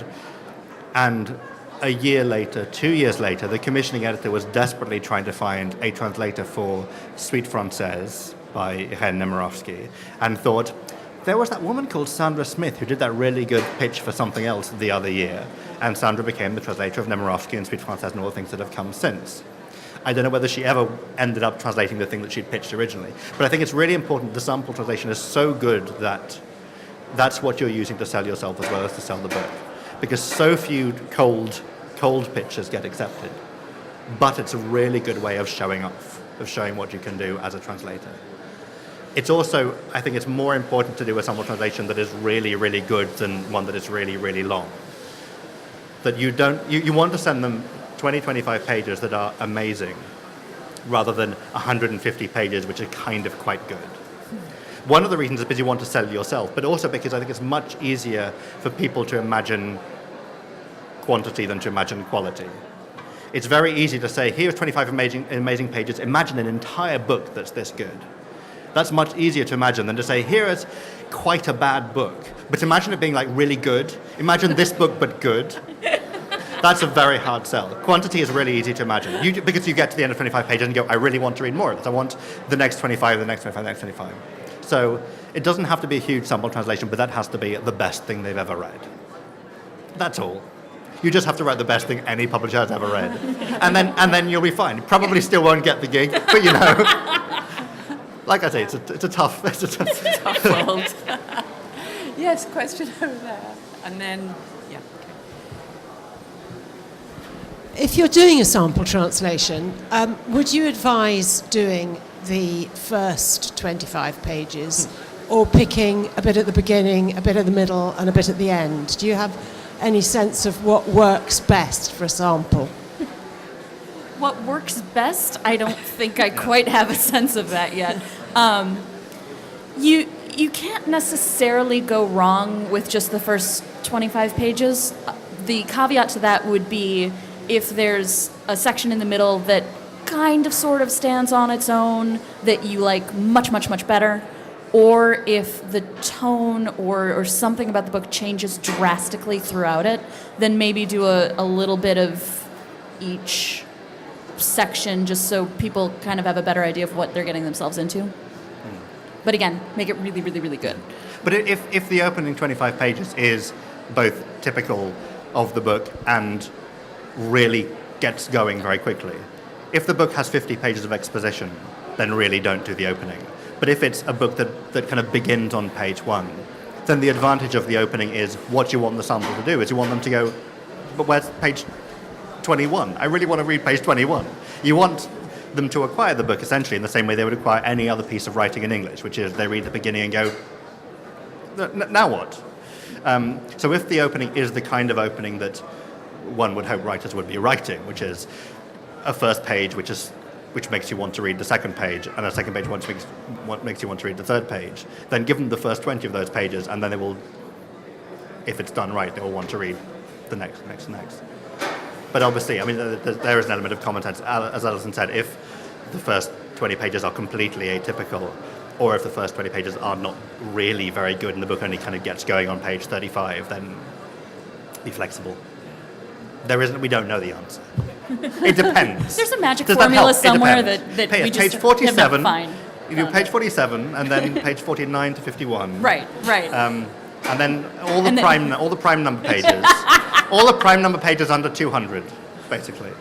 And a year later, 2 years later, the commissioning editor was desperately trying to find a translator for Suite Française by Hahn and thought, there was that woman called Sandra Smith who did that really good pitch for something else the other year. And Sandra became the translator of Nemirovsky and Suite Française and all the things that have come since. I don't know whether she ever ended up translating the thing that she'd pitched originally. But I think it's really important the sample translation is so good that that's what you're using to sell yourself as well as to sell the book. Because so few cold pitches get accepted. But it's a really good way of showing off, of showing what you can do as a translator. It's also, I think it's more important to do a sample translation that is really, really good than one that is really, really long. That you want to send them 20, 25 pages that are amazing, rather than 150 pages which are kind of quite good. One of the reasons is because you want to sell yourself, but also because I think it's much easier for people to imagine quantity than to imagine quality. It's very easy to say, here's 25 amazing pages, imagine an entire book that's this good. That's much easier to imagine than to say, here is quite a bad book, but imagine it being like really good. Imagine this book but good. That's a very hard sell. Quantity is really easy to imagine. Because you get to the end of 25 pages and you go, I really want to read more of this. I want the next 25, the next 25, the next 25. So it doesn't have to be a huge sample translation, but that has to be the best thing they've ever read. That's all. You just have to write the best thing any publisher has ever read. And then you'll be fine. You probably still won't get the gig, but you know. Like I say, it's a tough world. Yes, question over there. And then, yeah. If you're doing a sample translation, would you advise doing the first 25 pages or picking a bit at the beginning, a bit at the middle, and a bit at the end? Do you have any sense of what works best for a sample? What works best? I don't think I quite have a sense of that yet. You can't necessarily go wrong with just the first 25 pages. The caveat to that would be if there's a section in the middle that kind of sort of stands on its own that you like much, much, much better, or if the tone or something about the book changes drastically throughout it, then maybe do a little bit of each section just so people kind of have a better idea of what they're getting themselves into. But again, make it really, really, really good. But if the opening 25 pages is both typical of the book and really gets going very quickly, if the book has 50 pages of exposition, then really don't do the opening. But if it's a book that kind of begins on page 1, then the advantage of the opening is what you want the sample to do is you want them to go, but where's page 21? I really want to read page 21. You want them to acquire the book essentially in the same way they would acquire any other piece of writing in English, which is they read the beginning and go, now what? So if the opening is the kind of opening that one would hope writers would be writing, which is a first page which makes you want to read the second page, and a second page makes you want to read the third page, then give them the first 20 of those pages, and then they will, if it's done right, they will want to read the next. But obviously, I mean, there is an element of common sense. As Allison said, if the first 20 pages are completely atypical, or if the first 20 pages are not really very good and the book only kind of gets going on page 35, then be flexible. We don't know the answer. It depends. There's a magic formula somewhere that we just page 47, have not find. You do page 47 and then page 49 to 51. Right. And then all the prime number pages. All the prime number pages under 200, basically.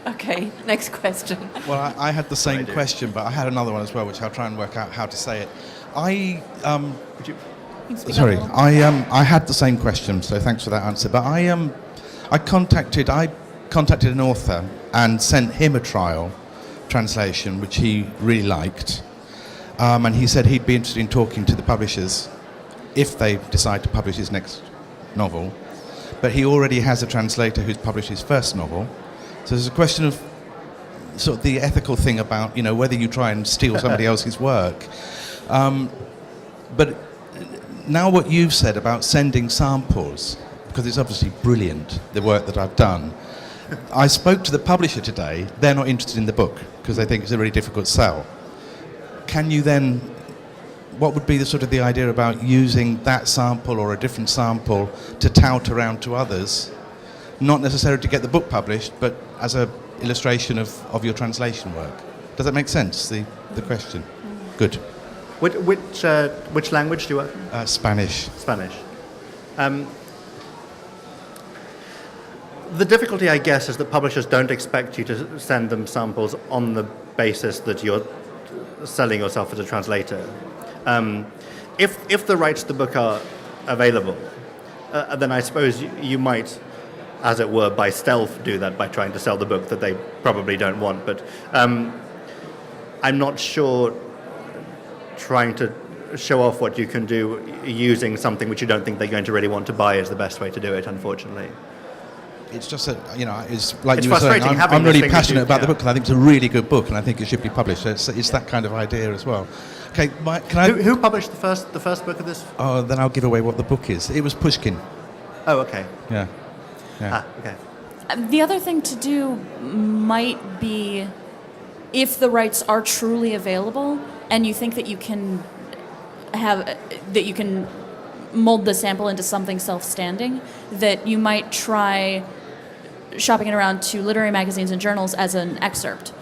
Okay, next question. Well, I had the same question, but I had another one as well, which I'll try and work out how to say it. I had the same question, so thanks for that answer. But I contacted an author and sent him a trial translation, which he really liked. And he said he'd be interested in talking to the publishers if they decide to publish his next novel. But he already has a translator who's published his first novel. So there's a question of sort of the ethical thing about, you know, whether you try and steal somebody else's work. But now what you've said about sending samples, because it's obviously brilliant, the work that I've done. I spoke to the publisher today. They're not interested in the book because they think it's a really difficult sell. can you then, what would be the sort of the idea about using that sample or a different sample to tout around to others, not necessarily to get the book published, but as a illustration of your translation work? Does that make sense, the question? Good. Which language do you work in? Spanish. Spanish. The difficulty, I guess, is that publishers don't expect you to send them samples on the basis that you're selling yourself as a translator. If the rights to the book are available, then I suppose you might, as it were, by stealth do that by trying to sell the book that they probably don't want. But I'm not sure trying to show off what you can do using something which you don't think they're going to really want to buy is the best way to do it, unfortunately. It's just that, it's like it's you were saying, I'm really passionate about yeah. the book, and I think it's a really good book, and I think it should be published. So it's that kind of idea as well. Okay, Who published the first book of this? Oh, then I'll give away what the book is. It was Pushkin. Oh, okay. Yeah. Okay. The other thing to do might be, if the rights are truly available and you think that you can mold the sample into something self-standing, that you might try shopping it around to literary magazines and journals as an excerpt.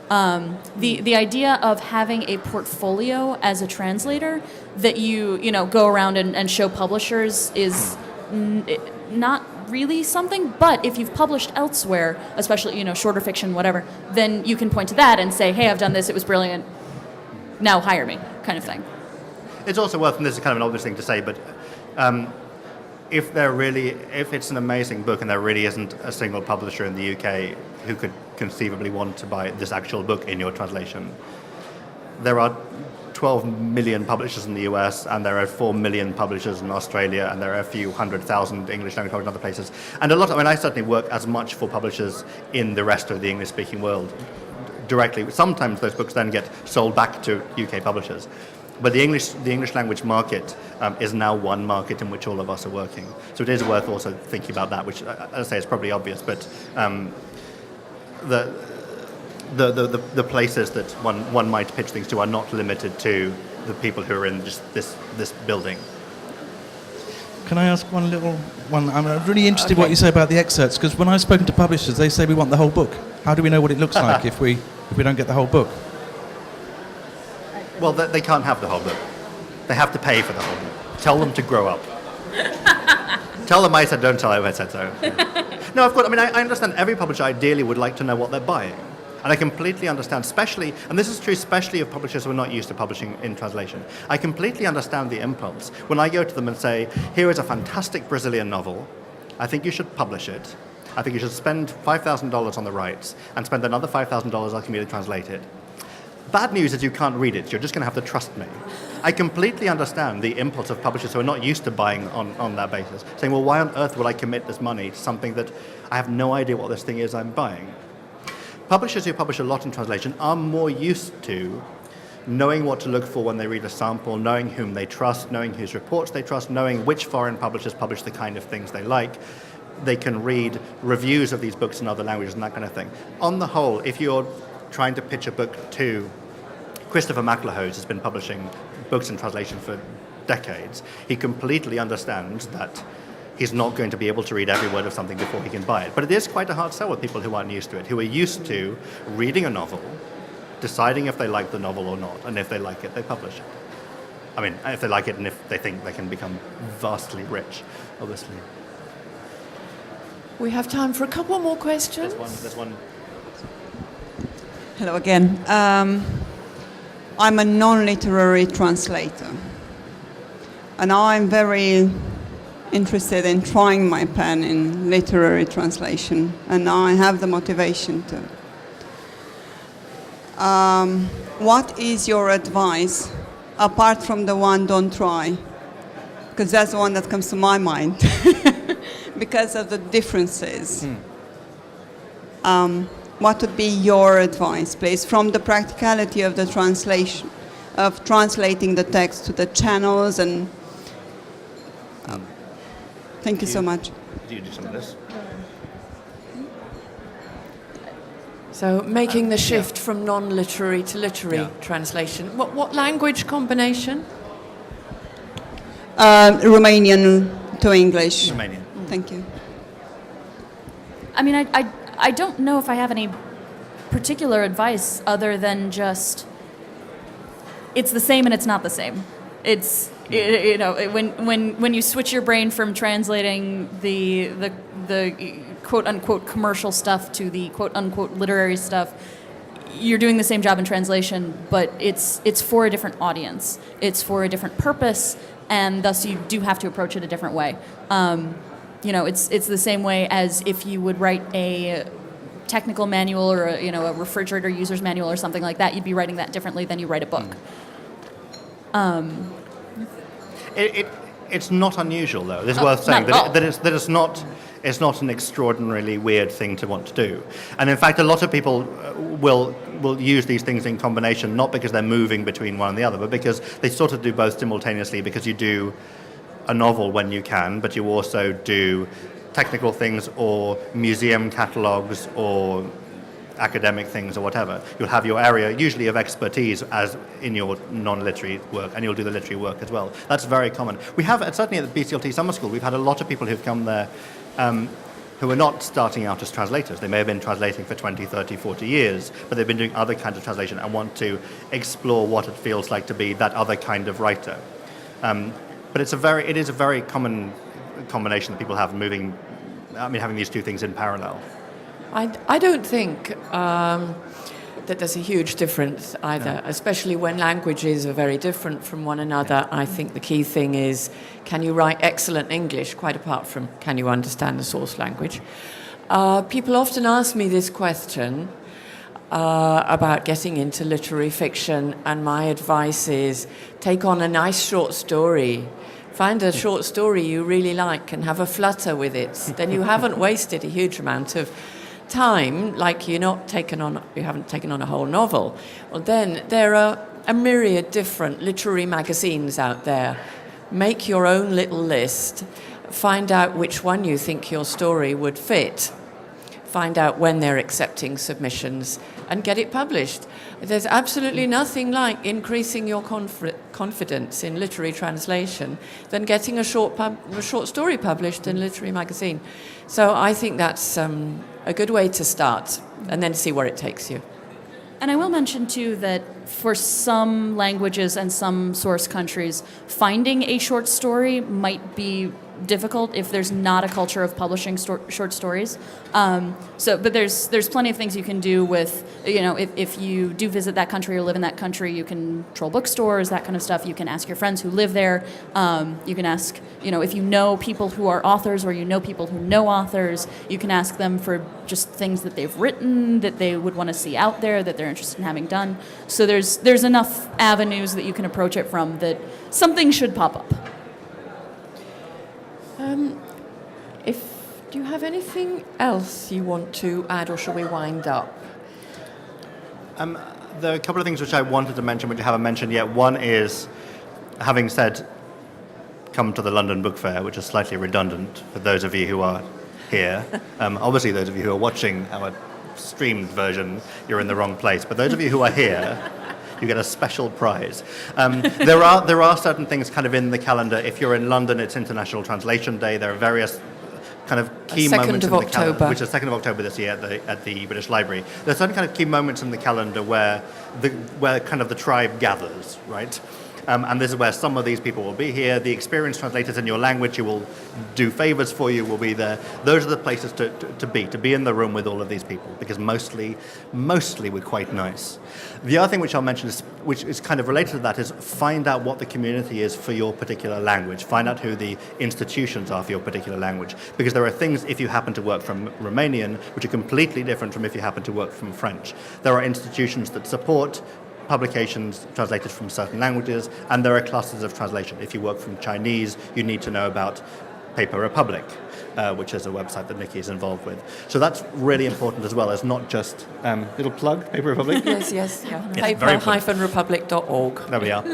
The idea of having a portfolio as a translator that you go around and show publishers is not really something, but if you've published elsewhere, especially shorter fiction, whatever, then you can point to that and say, hey, I've done this, it was brilliant, now hire me, kind of thing. It's also worth, and this is kind of an obvious thing to say, but if it's an amazing book and there really isn't a single publisher in the UK who could conceivably want to buy this actual book in your translation, there are 12 million publishers in the US, and there are 4 million publishers in Australia, and there are a few 100,000 English language publishers in other places. And I certainly work as much for publishers in the rest of the English-speaking world directly. Sometimes those books then get sold back to UK publishers. But the English language market is now one market in which all of us are working. So it is worth also thinking about that, which, as I say, is probably obvious, but the places that one might pitch things to are not limited to the people who are in just this building. Can I ask one little one? I'm really interested in what you say about the excerpts, because when I've spoken to publishers, they say we want the whole book. How do we know what it looks like if we don't get the whole book? Well, they can't have the whole book. They have to pay for the whole book. Tell them to grow up. Tell them I said, don't tell them I said so. No, of course, I understand every publisher ideally would like to know what they're buying. And I completely understand, especially, and this is true especially of publishers who are not used to publishing in translation, I completely understand the impulse. When I go to them and say, here is a fantastic Brazilian novel, I think you should publish it. I think you should spend $5,000 on the rights and spend another $5,000 helping me to translate it. Bad news is you can't read it. You're just going to have to trust me. I completely understand the impulse of publishers who are not used to buying on that basis, saying, well, why on earth would I commit this money to something that I have no idea what this thing is I'm buying? Publishers who publish a lot in translation are more used to knowing what to look for when they read a sample, knowing whom they trust, knowing whose reports they trust, knowing which foreign publishers publish the kind of things they like. They can read reviews of these books in other languages and that kind of thing. On the whole, if you're trying to pitch a book to Christopher McLehose, has been publishing books in translation for decades. He completely understands that he's not going to be able to read every word of something before he can buy it. But it is quite a hard sell with people who aren't used to it, who are used to reading a novel, deciding if they like the novel or not, and if they like it, they publish it. If they like it and if they think they can become vastly rich, obviously. We have time for a couple more questions. There's one. Hello again. I'm a non-literary translator, and I'm very interested in trying my pen in literary translation, and I have the motivation to. What is your advice, apart from the one don't try? Because that's the one that comes to my mind, because of the differences. What would be your advice, please, from the practicality of the translation, of translating the text to the channels and... Thank you so much. Do you do some of this? So making the shift from non-literary to literary translation. What language combination? Romanian to English. Romanian. Thank you. I mean, I don't know if I have any particular advice other than just it's the same and it's not the same. It's you know when you switch your brain from translating the quote unquote commercial stuff to the quote unquote literary stuff, you're doing the same job in translation, but it's for a different audience. It's for a different purpose, and thus you do have to approach it a different way. You know, it's the same way as if you would write a technical manual or a refrigerator user's manual or something like that. You'd be writing that differently than you write a book. It's not unusual, though. It's worth saying that it's not an extraordinarily weird thing to want to do. And in fact, a lot of people will use these things in combination, not because they're moving between one and the other, but because they sort of do both simultaneously, because you do a novel when you can, but you also do technical things or museum catalogues or academic things or whatever. You'll have your area usually of expertise as in your non-literary work, and you'll do the literary work as well. That's very common. We have, certainly at the BCLT Summer School, we've had a lot of people who've come there who are not starting out as translators. They may have been translating for 20, 30, 40 years, but they've been doing other kinds of translation and want to explore what it feels like to be that other kind of writer. But it is a very common combination that people have having these two things in parallel. I don't think that there's a huge difference either, especially when languages are very different from one another. I think the key thing is, can you write excellent English, quite apart from can you understand the source language? People often ask me this question about getting into literary fiction, and my advice is take on a nice short story. Find a short story you really like and have a flutter with it. Then you haven't wasted a huge amount of time, like you haven't taken on a whole novel. Well, then there are a myriad different literary magazines out there. Make your own little list. Find out which one you think your story would fit. Find out when they're accepting submissions and get it published. There's absolutely nothing like increasing your confidence in literary translation than getting a short story published in a literary magazine. So I think that's a good way to start, and then see where it takes you. And I will mention, too, that for some languages and some source countries, finding a short story might be difficult if there's not a culture of publishing short stories. But there's plenty of things you can do with, if you do visit that country or live in that country, you can troll bookstores, that kind of stuff. You can ask your friends who live there. You can ask, if you know people who are authors or you know people who know authors, you can ask them for just things that they've written that they would want to see out there, that they're interested in having done. So there's enough avenues that you can approach it from that something should pop up. Do you have anything else you want to add, or shall we wind up? There are a couple of things which I wanted to mention, which I haven't mentioned yet. One is, having said, come to the London Book Fair, which is slightly redundant for those of you who are here. Obviously, those of you who are watching our streamed version, you're in the wrong place. But those of you who are here, you get a special prize. There are certain things kind of in the calendar. If you're in London, it's International Translation Day. There are various kind of key moments in the calendar, which is 2nd of October this year at the British Library. There are certain kind of key moments in the calendar where kind of the tribe gathers, right? And this is where some of these people will be here. The experienced translators in your language who will do favors for you will be there. Those are the places to be in the room with all of these people, because mostly we're quite nice. The other thing which I'll mention, which is kind of related to that, is find out what the community is for your particular language. Find out who the institutions are for your particular language. Because there are things, if you happen to work from Romanian, which are completely different from if you happen to work from French. There are institutions that support publications translated from certain languages, and there are clusters of translation. If you work from Chinese, you need to know about Paper Republic, which is a website that Nikki is involved with. So that's really important as well as not just little plug Paper Republic. Yes. It's very important. Paper-republic.org. There we are.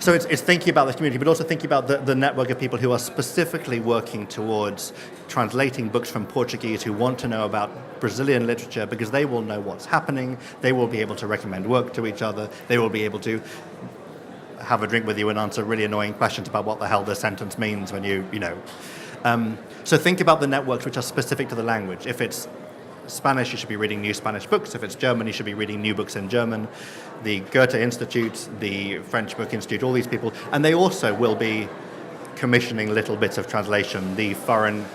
So it's thinking about the community, but also thinking about the network of people who are specifically working towards translating books from Portuguese, who want to know about Brazilian literature, because they will know what's happening. They will be able to recommend work to each other. They will be able to have a drink with you and answer really annoying questions about what the hell this sentence means when you know. So think about the networks which are specific to the language. If it's Spanish, you should be reading new Spanish books. If it's German, you should be reading new books in German. The Goethe Institute, the French Book Institute, all these people. And they also will be commissioning little bits of translation. The foreign,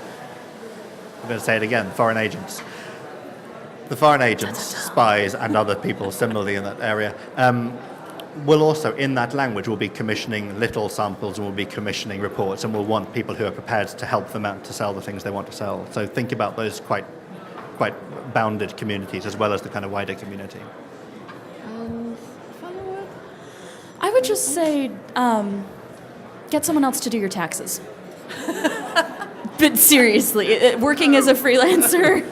I'm going to say it again, foreign agents. The foreign agents, spies, and other people similarly in that area, will also, in that language, will be commissioning little samples and will be commissioning reports and will want people who are prepared to help them out to sell the things they want to sell. So think about those quite bounded communities as well as the kind of wider community. I would just say, get someone else to do your taxes. But seriously, working as a freelancer,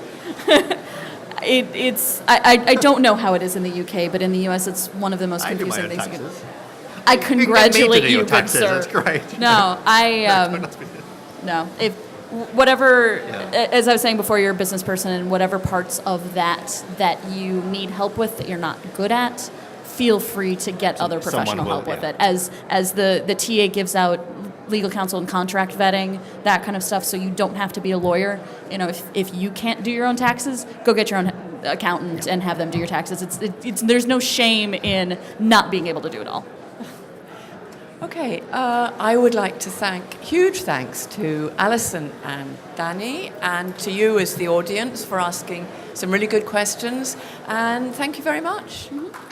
I don't know how it is in the UK, but in the US, it's one of the most confusing things you can do. I congratulate you, good sir. That's great. No, no. If whatever, as I was saying before, you're a business person, and whatever parts of that you need help with that you're not good at, feel free to get other professional help with it. As the TA gives out legal counsel and contract vetting, that kind of stuff, so you don't have to be a lawyer. You know, if you can't do your own taxes, go get your own accountant and have them do your taxes. There's no shame in not being able to do it all. Okay, I would like to huge thanks to Allison and Danny, and to you as the audience for asking some really good questions, and thank you very much. Mm-hmm.